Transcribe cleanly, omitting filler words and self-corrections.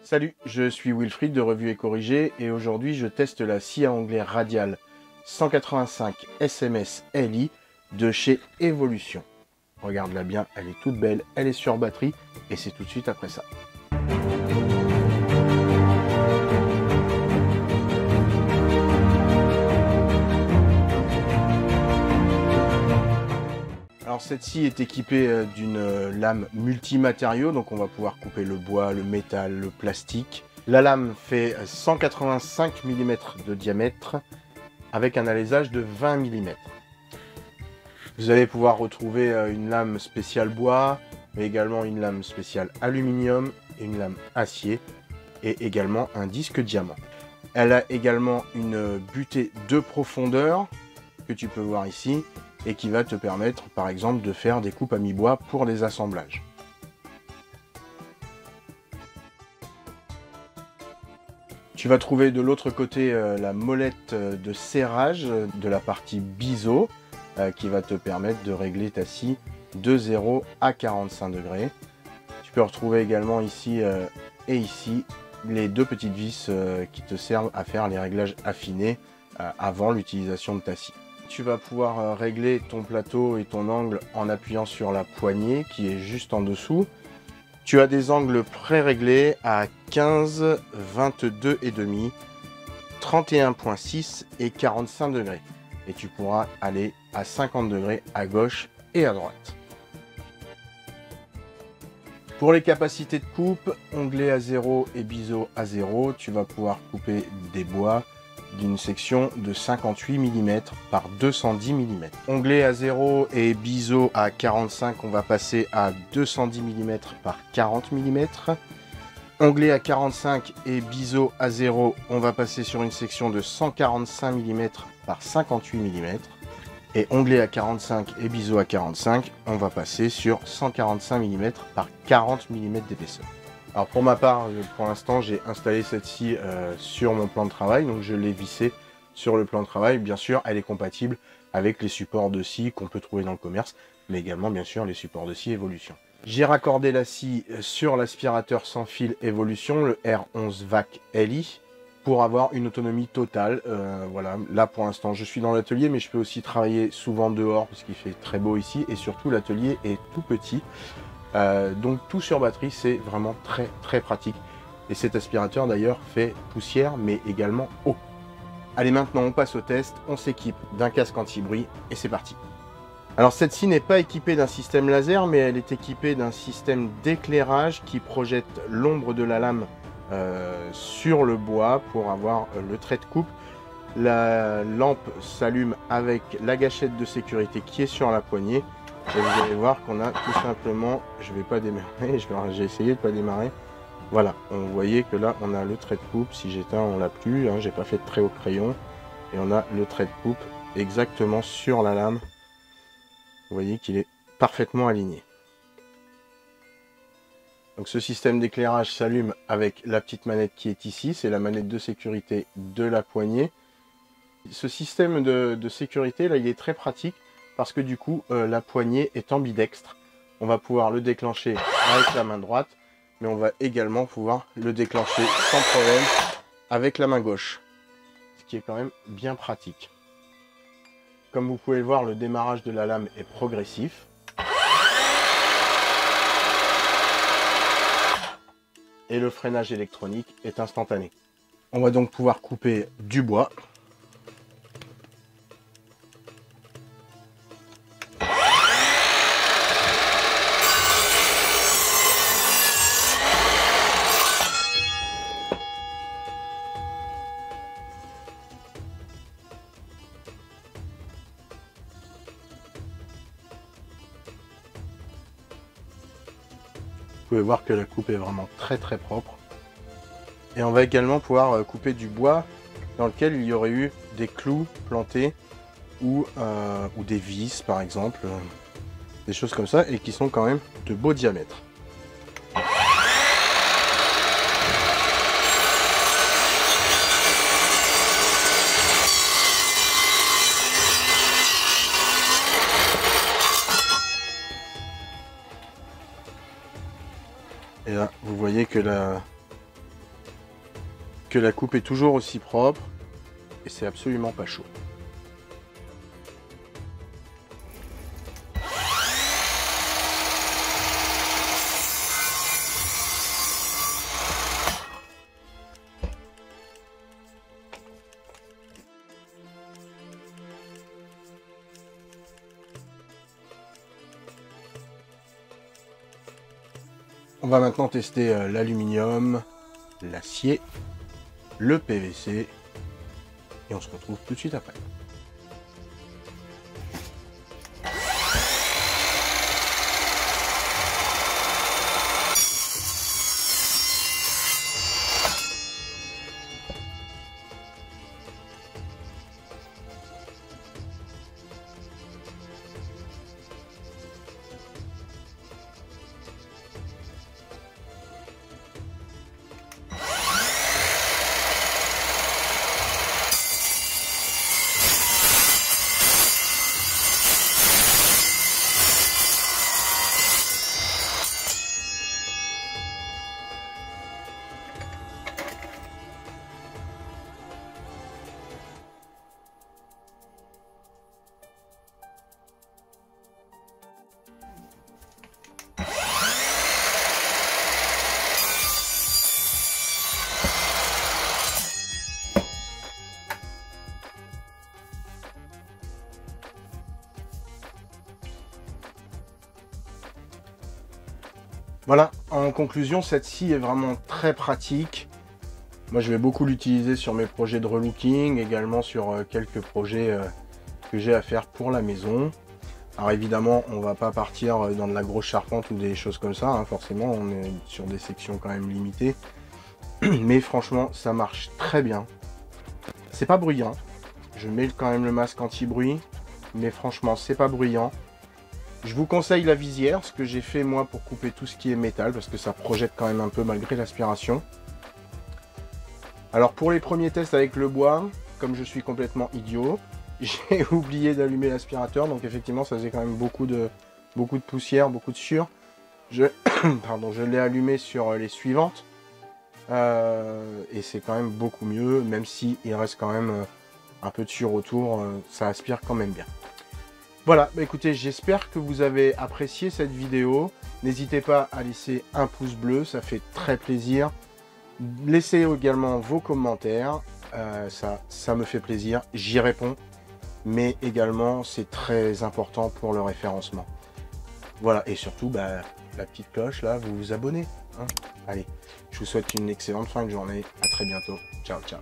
Salut, je suis Wilfried de Revue et Corrigé et aujourd'hui je teste la scie à onglet radial 185 SMS LI de chez Evolution. Regarde-la bien, elle est toute belle, elle est sur batterie et c'est tout de suite après ça. Alors cette scie est équipée d'une lame multimatériaux, donc on va pouvoir couper le bois, le métal, le plastique. La lame fait 185 mm de diamètre avec un alésage de 20 mm. Vous allez pouvoir retrouver une lame spéciale bois, mais également une lame spéciale aluminium et une lame acier et également un disque diamant. Elle a également une butée de profondeur que tu peux voir ici et qui va te permettre par exemple de faire des coupes à mi-bois pour les assemblages. Tu vas trouver de l'autre côté la molette de serrage de la partie biseau qui va te permettre de régler ta scie de 0 à 45 degrés. Tu peux retrouver également ici et ici les deux petites vis qui te servent à faire les réglages affinés avant l'utilisation de ta scie. Tu vas pouvoir régler ton plateau et ton angle en appuyant sur la poignée qui est juste en dessous. Tu as des angles pré-réglés à 15, 22,5, 31,6 et 45 degrés. Et tu pourras aller à 50 degrés à gauche et à droite. Pour les capacités de coupe, onglet à 0 et biseau à 0, tu vas pouvoir couper des bois d'une section de 58 mm par 210 mm. Onglet à 0 et biseau à 45, on va passer à 210 mm par 40 mm. Onglet à 45 et biseau à 0, on va passer sur une section de 145 mm par 58 mm. Et onglet à 45 et biseau à 45, on va passer sur 145 mm par 40 mm d'épaisseur. Alors pour ma part, pour l'instant, j'ai installé cette scie sur mon plan de travail, donc je l'ai vissée sur le plan de travail. Bien sûr, elle est compatible avec les supports de scie qu'on peut trouver dans le commerce, mais également bien sûr les supports de scie Evolution. J'ai raccordé la scie sur l'aspirateur sans fil Evolution, le R11 VAC LI, pour avoir une autonomie totale. Voilà, là pour l'instant je suis dans l'atelier, mais je peux aussi travailler souvent dehors parce qu'il fait très beau ici, et surtout l'atelier est tout petit. Donc tout sur batterie, c'est vraiment très pratique. Et cet aspirateur d'ailleurs fait poussière mais également eau. Allez, maintenant on passe au test, on s'équipe d'un casque anti-bruit et c'est parti. Alors cette scie n'est pas équipée d'un système laser, mais elle est équipée d'un système d'éclairage qui projette l'ombre de la lame sur le bois pour avoir le trait de coupe. La lampe s'allume avec la gâchette de sécurité qui est sur la poignée. Et vous allez voir qu'on a tout simplement, je vais pas démarrer, j'ai essayé de pas démarrer. Voilà, vous voyez que là on a le trait de coupe. Si j'éteins, on l'a plus, hein, j'ai pas fait de trait au crayon. Et on a le trait de coupe exactement sur la lame. Vous voyez qu'il est parfaitement aligné. Donc ce système d'éclairage s'allume avec la petite manette qui est ici, c'est la manette de sécurité de la poignée. Ce système de sécurité là, il est très pratique parce que du coup la poignée est ambidextre. On va pouvoir le déclencher avec la main droite, mais on va également pouvoir le déclencher sans problème avec la main gauche, ce qui est quand même bien pratique. Comme vous pouvez le voir, le démarrage de la lame est progressif. Et le freinage électronique est instantané. On va donc pouvoir couper du bois. Vous pouvez voir que la coupe est vraiment très propre. Et on va également pouvoir couper du bois dans lequel il y aurait eu des clous plantés ou des vis par exemple, des choses comme ça, et qui sont quand même de beaux diamètres. Et là, vous voyez que la que la coupe est toujours aussi propre et c'est absolument pas chaud. On va maintenant tester l'aluminium, l'acier, le PVC et on se retrouve tout de suite après. Voilà, en conclusion, cette scie est vraiment très pratique. Moi, je vais beaucoup l'utiliser sur mes projets de relooking, également sur quelques projets que j'ai à faire pour la maison. Alors évidemment, on va pas partir dans de la grosse charpente ou des choses comme ça, hein, forcément, on est sur des sections quand même limitées. Mais franchement, ça marche très bien. C'est pas bruyant. Je mets quand même le masque anti-bruit, mais franchement, c'est pas bruyant. Je vous conseille la visière, ce que j'ai fait moi pour couper tout ce qui est métal, parce que ça projette quand même un peu malgré l'aspiration. Alors pour les premiers tests avec le bois, comme je suis complètement idiot, j'ai oublié d'allumer l'aspirateur, donc effectivement ça faisait quand même beaucoup de poussière, beaucoup de sueur. Pardon, je l'ai allumé sur les suivantes, et c'est quand même beaucoup mieux, même si il reste quand même un peu de sueur autour, ça aspire quand même bien. Voilà, bah écoutez, j'espère que vous avez apprécié cette vidéo. N'hésitez pas à laisser un pouce bleu, ça fait très plaisir. Laissez également vos commentaires, ça me fait plaisir, j'y réponds. Mais également, c'est très important pour le référencement. Voilà, et surtout, bah, la petite cloche, là, vous vous abonnez. Hein. Allez, je vous souhaite une excellente fin de journée. À très bientôt. Ciao, ciao.